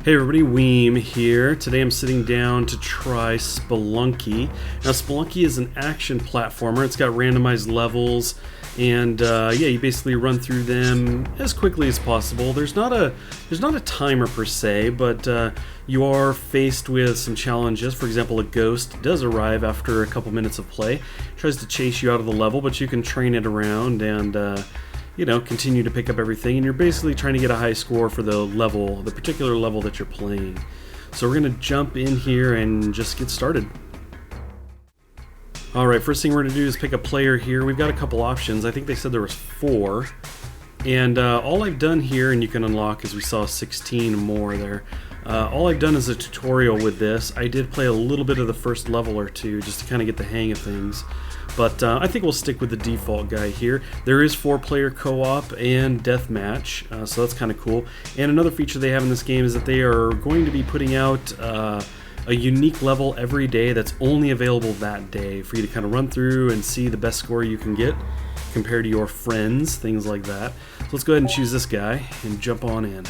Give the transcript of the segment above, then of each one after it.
Hey everybody, Weem here. Today I'm sitting down to try Spelunky. Now Spelunky is an action platformer. It's got randomized levels and you basically run through them as quickly as possible. There's not a timer per se, but you are faced with some challenges. For example, a ghost does arrive after a couple minutes of play. It tries to chase you out of the level, but you can train it around and continue to pick up everything, and you're basically trying to get a high score for the particular level that you're playing. So we're going to jump in here and just get started. Alright, first thing we're going to do is pick a player here. We've got a couple options. I think they said there was 4. And all I've done here, and you can unlock, as we saw, 16 more there. All I've done is a tutorial with this. I did play a little bit of the first level or two just to kind of get the hang of things. But I think we'll stick with the default guy here. There is 4-player co-op and deathmatch, so that's kind of cool. And another feature they have in this game is that they are going to be putting out a unique level every day that's only available that day for you to kind of run through and see the best score you can get compared to your friends, things like that. So let's go ahead and choose this guy and jump on in.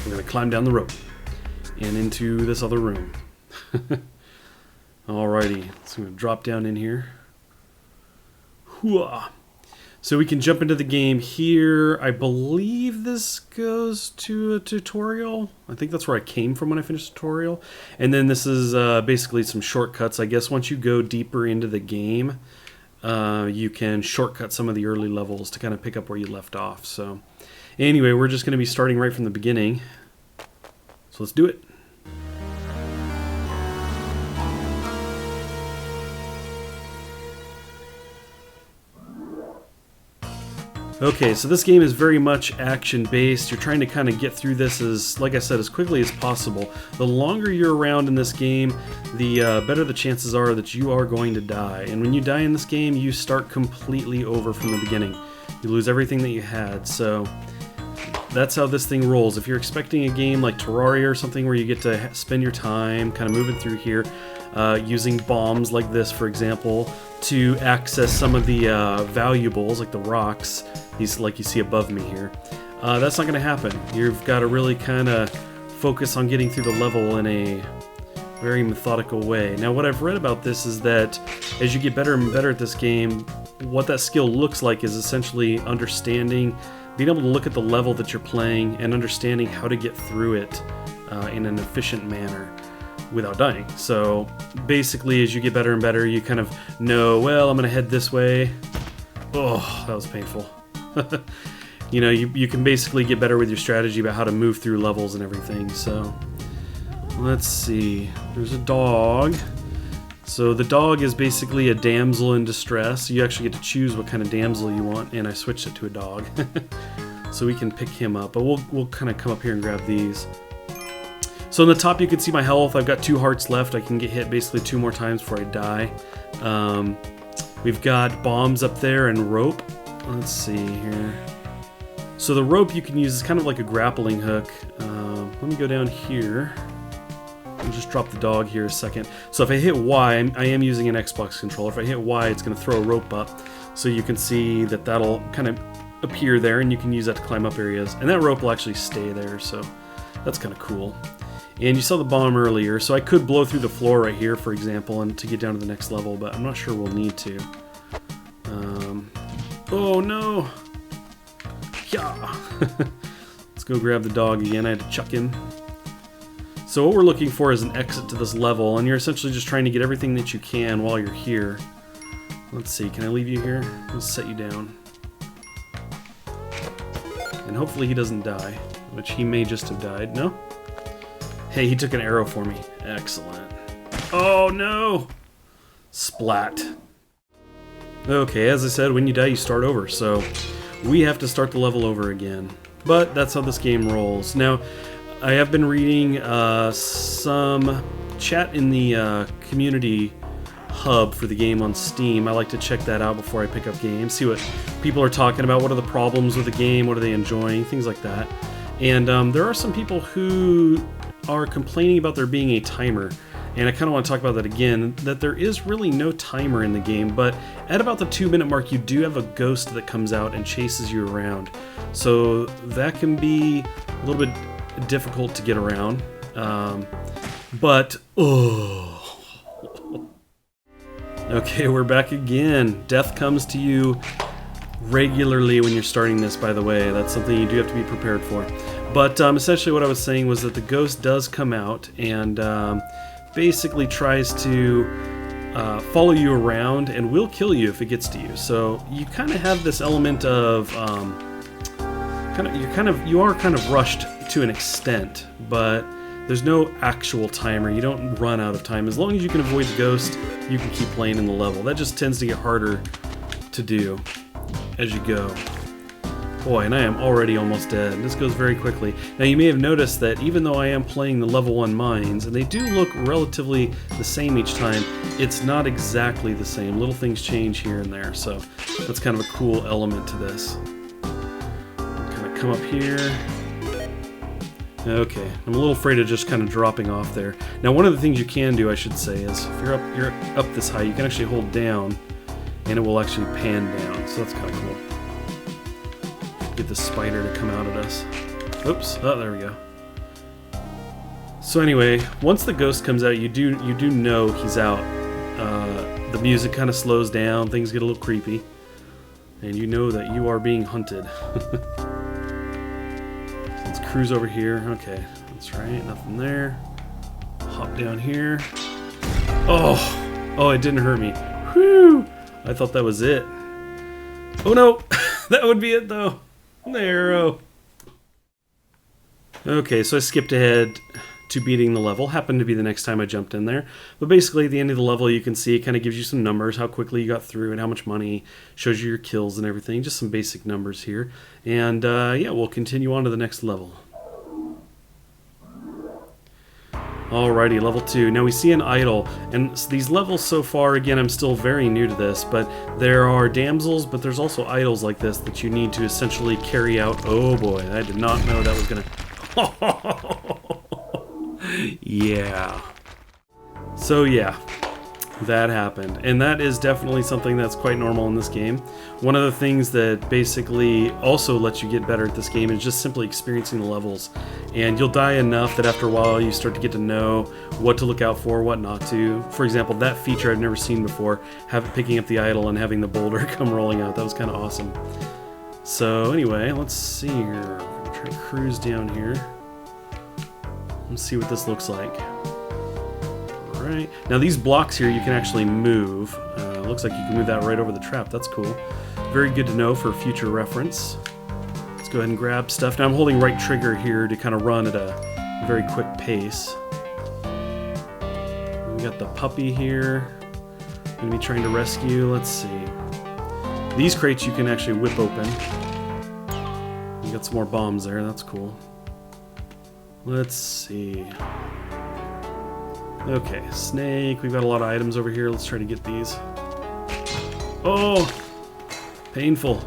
We're going to climb down the rope and into this other room. Alrighty, so I'm going to drop down in here. Hooah! So we can jump into the game here. I believe this goes to a tutorial. I think that's where I came from when I finished the tutorial. And then this is basically some shortcuts. I guess once you go deeper into the game, you can shortcut some of the early levels to kind of pick up where you left off. So anyway, we're just going to be starting right from the beginning. So let's do it. Okay, so this game is very much action-based. You're trying to kind of get through this like I said, as quickly as possible. The longer you're around in this game, the better the chances are that you are going to die. And when you die in this game, you start completely over from the beginning. You lose everything that you had, so that's how this thing rolls. If you're expecting a game like Terraria or something where you get to spend your time kind of moving through here, using bombs like this, for example, to access some of the valuables, like the rocks, these like you see above me here, that's not going to happen. You've got to really kind of focus on getting through the level in a very methodical way. Now, what I've read about this is that as you get better and better at this game, what that skill looks like is essentially understanding, being able to look at the level that you're playing and understanding how to get through it in an efficient manner without dying. So basically, as you get better and better, you kind of know, well, I'm going to head this way. Oh, that was painful. You can basically get better with your strategy about how to move through levels and everything. So let's see. There's a dog. So the dog is basically a damsel in distress. You actually get to choose what kind of damsel you want, and I switched it to a dog. So we can pick him up. But we'll kind of come up here and grab these. So on the top you can see my health. I've got 2 hearts left. I can get hit basically 2 more times before I die. We've got bombs up there and rope. Let's see here. So the rope you can use is kind of like a grappling hook. Let me go down here. I'll just drop the dog here a second. So if I hit Y, I am using an Xbox controller. If I hit Y, it's going to throw a rope up. So you can see that that'll kind of appear there, and you can use that to climb up areas. And that rope will actually stay there, so that's kind of cool. And you saw the bomb earlier, so I could blow through the floor right here, for example, and to get down to the next level, but I'm not sure we'll need to. Oh no! Yeah! Let's go grab the dog again. I had to chuck him. So what we're looking for is an exit to this level, and you're essentially just trying to get everything that you can while you're here. Let's see, can I leave you here? I'll set you down. And hopefully he doesn't die, which he may just have died. No? Hey, he took an arrow for me. Excellent. Oh no! Splat. Okay, as I said, when you die you start over, so we have to start the level over again. But that's how this game rolls. Now, I have been reading some chat in the community hub for the game on Steam. I like to check that out before I pick up games, see what people are talking about, what are the problems with the game, what are they enjoying, things like that. And there are some people who are complaining about there being a timer. And I kind of want to talk about that again, that there is really no timer in the game, but at about the 2-minute mark you do have a ghost that comes out and chases you around. So that can be a little bit difficult to get around. But, oh. Okay, we're back again. Death comes to you regularly when you're starting this, by the way. That's something you do have to be prepared for. But essentially what I was saying was that the ghost does come out and basically tries to follow you around and will kill you if it gets to you. So you kind of have this element of you are kind of rushed to an extent, but there's no actual timer. You don't run out of time. As long as you can avoid the ghost, you can keep playing in the level. That just tends to get harder to do as you go. Boy, and I am already almost dead. This goes very quickly. Now you may have noticed that even though I am playing the level 1 mines, and they do look relatively the same each time, it's not exactly the same. Little things change here and there, so that's kind of a cool element to this. Kind of come up here. Okay, I'm a little afraid of just kind of dropping off there. Now one of the things you can do, I should say, is if you're up this high, you can actually hold down, and it will actually pan down, so that's kind of cool. Get the spider to come out at us. Oops, oh, there we go. So anyway, once the ghost comes out, you do know he's out. The music kind of slows down, things get a little creepy, and you know that you are being hunted. Let's cruise over here. Okay, that's right, nothing there. Hop down here. Oh, it didn't hurt me. Whew! I thought that was it. Oh no, that would be it though. The arrow. Okay, so I skipped ahead to beating the level. Happened to be the next time I jumped in there. But basically at the end of the level you can see it kind of gives you some numbers, how quickly you got through and how much money, shows you your kills and everything, just some basic numbers here. And yeah, we'll continue on to the next level. Alrighty, level 2. Now we see an idol, and these levels so far, again, I'm still very new to this, but there are damsels, but there's also idols like this that you need to essentially carry out. Oh boy, I did not know that was gonna... Yeah. So yeah, that happened, and that is definitely something that's quite normal in this game. One of the things that basically also lets you get better at this game is just simply experiencing the levels, and you'll die enough that after a while you start to get to know what to look out for, what not to. For example, that feature I've never seen before, picking up the idol and having the boulder come rolling out, that was kind of awesome. So anyway, let's see here. We're gonna try to cruise down here. Let's see what this looks like. Alright, now these blocks here you can actually move. Looks like you can move that right over the trap. That's cool. Very good to know for future reference. Let's go ahead and grab stuff. Now I'm holding right trigger here to kind of run at a very quick pace. We got the puppy here. I'm going to be trying to rescue. Let's see. These crates you can actually whip open. You got some more bombs there. That's cool. Let's see. Okay, snake. We've got a lot of items over here. Let's try to get these. Oh! Painful.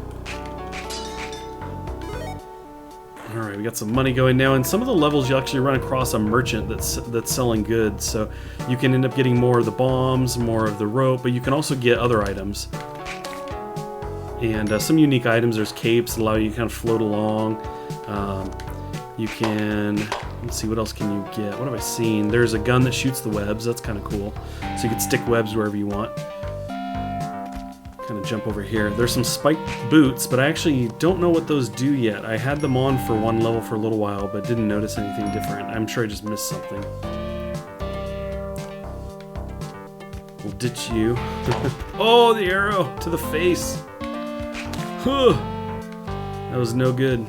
Alright, we got some money going now. In some of the levels you actually run across a merchant that's selling goods, so you can end up getting more of the bombs, more of the rope, but you can also get other items. And some unique items. There's capes that allow you to kind of float along. You can... Let's see, what else can you get? What have I seen? There's a gun that shoots the webs. That's kind of cool. So you can stick webs wherever you want. Kind of jump over here. There's some spiked boots, but I actually don't know what those do yet. I had them on for one level for a little while, but didn't notice anything different. I'm sure I just missed something. We'll ditch you. Oh, the arrow to the face. Huh. That was no good.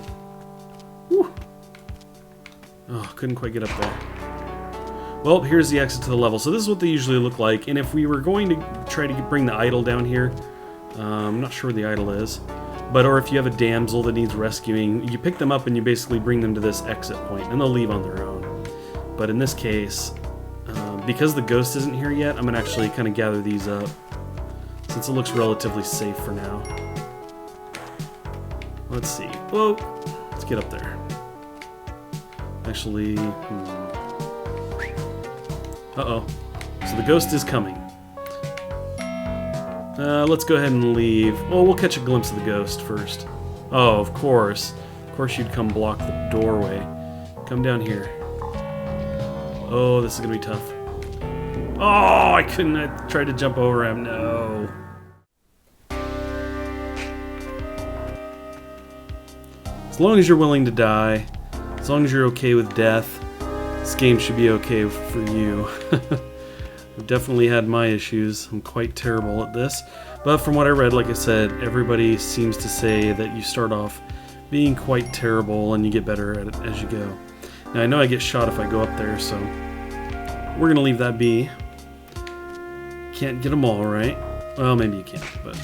Whew. Oh, couldn't quite get up there. Well, here's the exit to the level. So this is what they usually look like. And if we were going to try to bring the idol down here, I'm not sure where the idol is, or if you have a damsel that needs rescuing, you pick them up and you basically bring them to this exit point, and they'll leave on their own. But in this case, because the ghost isn't here yet, I'm going to actually kind of gather these up, since it looks relatively safe for now. Let's see. Whoa! Let's get up there. Actually... Uh-oh. So the ghost is coming. Let's go ahead and leave. Oh, we'll catch a glimpse of the ghost first. Oh, of course. Of course you'd come block the doorway. Come down here. Oh, this is gonna be tough. Oh, I couldn't. I tried to jump over him. No. As long as you're willing to die, as long as you're okay with death, this game should be okay for you. I've definitely had my issues. I'm quite terrible at this. But from what I read, like I said, everybody seems to say that you start off being quite terrible and you get better at it as you go. Now I know I get shot if I go up there, so we're going to leave that be. Can't get them all, right? Well, maybe you can, but...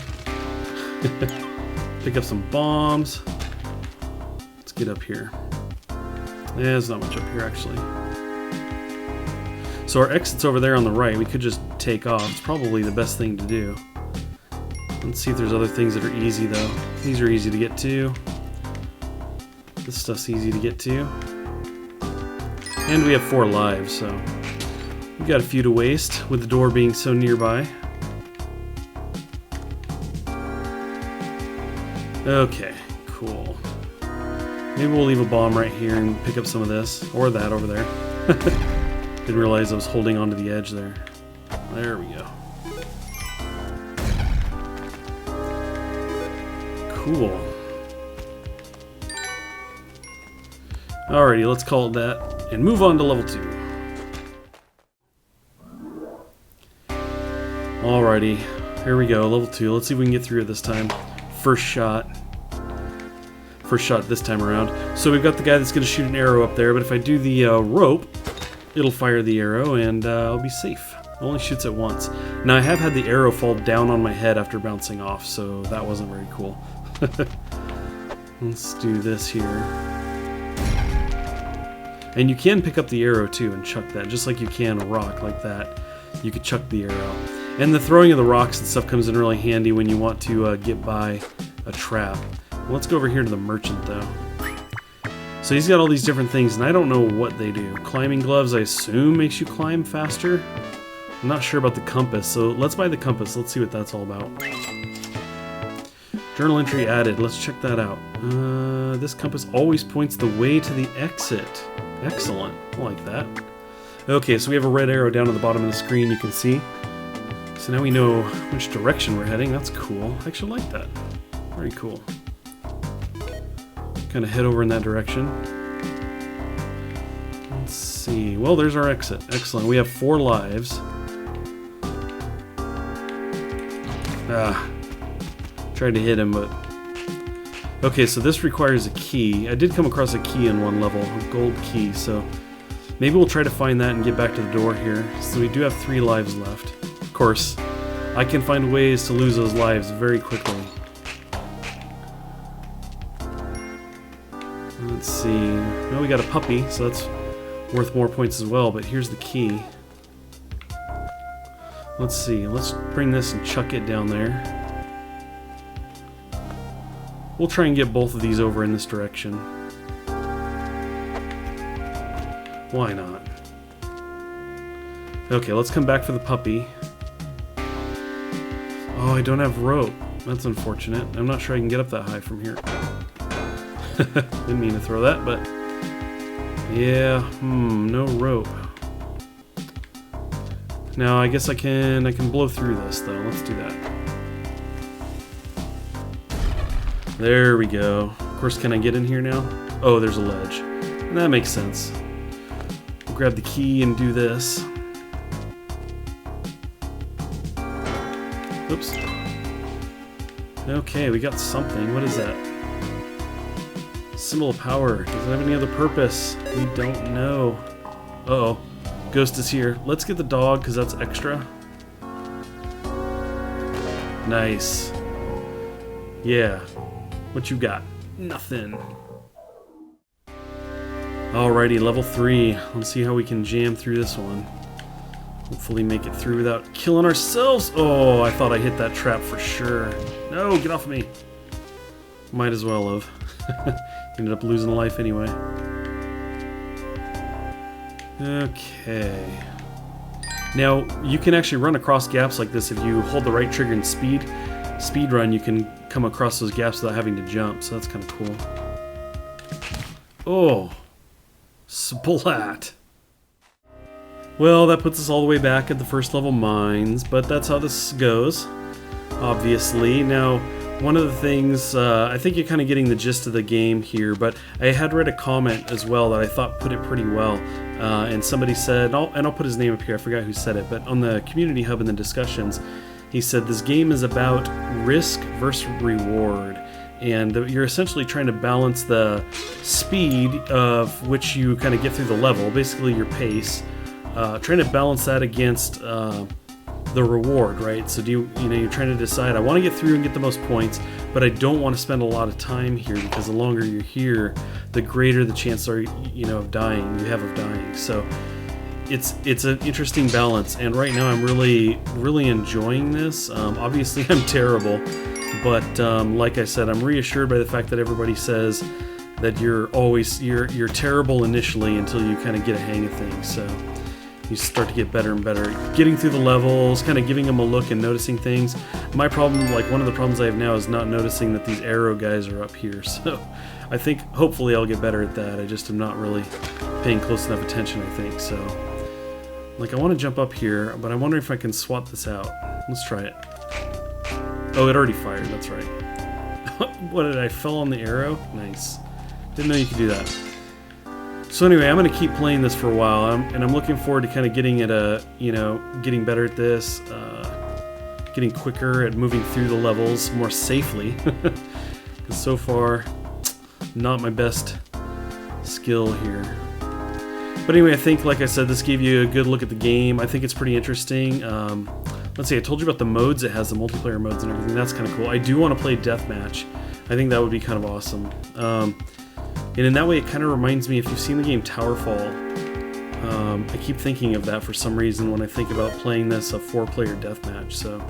Pick up some bombs. Let's get up here. Yeah, there's not much up here, actually. So our exit's over there on the right. We could just take off. It's probably the best thing to do. Let's see if there's other things that are easy, though. These are easy to get to. This stuff's easy to get to. And we have 4 lives, so... we've got a few to waste, with the door being so nearby. Okay, cool. Maybe we'll leave a bomb right here and pick up some of this. Or that over there. Didn't realize I was holding onto the edge there. There we go. Cool. Alrighty, let's call it that. And move on to level 2. Alrighty, here we go, level 2. Let's see if we can get through it this time. First shot. First shot this time around. So we've got the guy that's going to shoot an arrow up there, but if I do the rope, it'll fire the arrow and I'll be safe. It only shoots it once. Now I have had the arrow fall down on my head after bouncing off, so that wasn't very cool. Let's do this here. And you can pick up the arrow too and chuck that, just like you can a rock like that. You could chuck the arrow. And the throwing of the rocks and stuff comes in really handy when you want to get by a trap. Let's go over here to the merchant though. So he's got all these different things and I don't know what they do. Climbing gloves I assume makes you climb faster. I'm not sure about the compass, so let's buy the compass. Let's see what that's all about. Journal entry added. Let's check that out. This compass always points the way to the exit. Excellent. I like that. Okay, so we have a red arrow down at the bottom of the screen, you can see. So now we know which direction we're heading. That's cool. I actually like that. Very cool. Kind of head over in that direction. Let's see. Well, there's our exit. Excellent. We have 4 lives. Tried to hit him, but... Okay, so this requires a key. I did come across a key in one level, a gold key, so... Maybe we'll try to find that and get back to the door here. So we do have 3 lives left. Of course, I can find ways to lose those lives very quickly. Let's see. Well, we got a puppy, so that's worth more points as well, but here's the key. Let's see. Let's bring this and chuck it down there. We'll try and get both of these over in this direction. Why not? Okay, let's come back for the puppy. Oh, I don't have rope. That's unfortunate. I'm not sure I can get up that high from here. Didn't mean to throw that, but... Yeah, no rope. Now, I guess I can blow through this, though. Let's do that. There we go. Of course, can I get in here now? Oh, there's a ledge. And that makes sense. We'll grab the key and do this. Oops. Okay, we got something. What is that? Symbol of power. Does it have any other purpose? We don't know. Uh-oh. Ghost is here. Let's get the dog, because that's extra. Nice. Yeah. What you got? Nothing. Alrighty, level 3. Let's see how we can jam through this one. Hopefully make it through without killing ourselves. Oh, I thought I hit that trap for sure. No, get off of me. Might as well have. Ended up losing a life anyway. Okay. Now, you can actually run across gaps like this if you hold the right trigger and speed run. You can come across those gaps without having to jump, so that's kind of cool. Oh, splat. Well, that puts us all the way back at the first level mines, but that's how this goes, obviously. Now, one of the things, I think you're kind of getting the gist of the game here, but I had read a comment as well that I thought put it pretty well. And somebody said, and I'll put his name up here, I forgot who said it, but on the community hub in the discussions, he said this game is about risk versus reward. And you're essentially trying to balance the speed of which you kind of get through the level, basically your pace, trying to balance that against the reward, right? So you're trying to decide, I want to get through and get the most points, but I don't want to spend a lot of time here, because the longer you're here, the greater the chance are, of dying, So it's an interesting balance, and right now I'm really enjoying this. Obviously I'm terrible, but like I said, I'm reassured by the fact that everybody says that you're terrible initially until you kind of get a hang of things. So you start to get better and better, getting through the levels, kind of giving them a look and noticing things. My problem, like one of the problems I have now, is not noticing that these arrow guys are up here. So I think hopefully I'll get better at that. I just am not really paying close enough attention, I think. So, like, I want to jump up here, but I wonder if I can swap this out. Let's try it. Oh, it already fired, that's right. What, did I fell on the arrow? Nice. Didn't know you could do that. So anyway, I'm going to keep playing this for a while, and I'm looking forward to kind of getting getting better at this, getting quicker at moving through the levels more safely. Because so far, not my best skill here. But anyway, I think, like I said, this gave you a good look at the game. I think it's pretty interesting. Let's see, I told you about the modes it has, the multiplayer modes and everything. That's kind of cool. I do want to play Deathmatch. I think that would be kind of awesome. And in that way, it kind of reminds me, if you've seen the game Towerfall, I keep thinking of that for some reason when I think about playing this, a 4-player deathmatch. So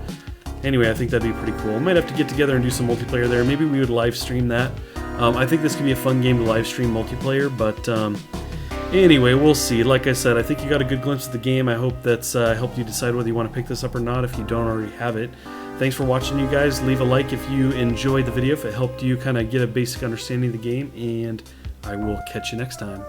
anyway, I think that'd be pretty cool. We might have to get together and do some multiplayer there. Maybe we would live stream that. I think this could be a fun game to live stream multiplayer, but anyway, we'll see. Like I said, I think you got a good glimpse of the game. I hope that's helped you decide whether you want to pick this up or not if you don't already have it. Thanks for watching, you guys. Leave a like if you enjoyed the video, if it helped you kind of get a basic understanding of the game, and I will catch you next time.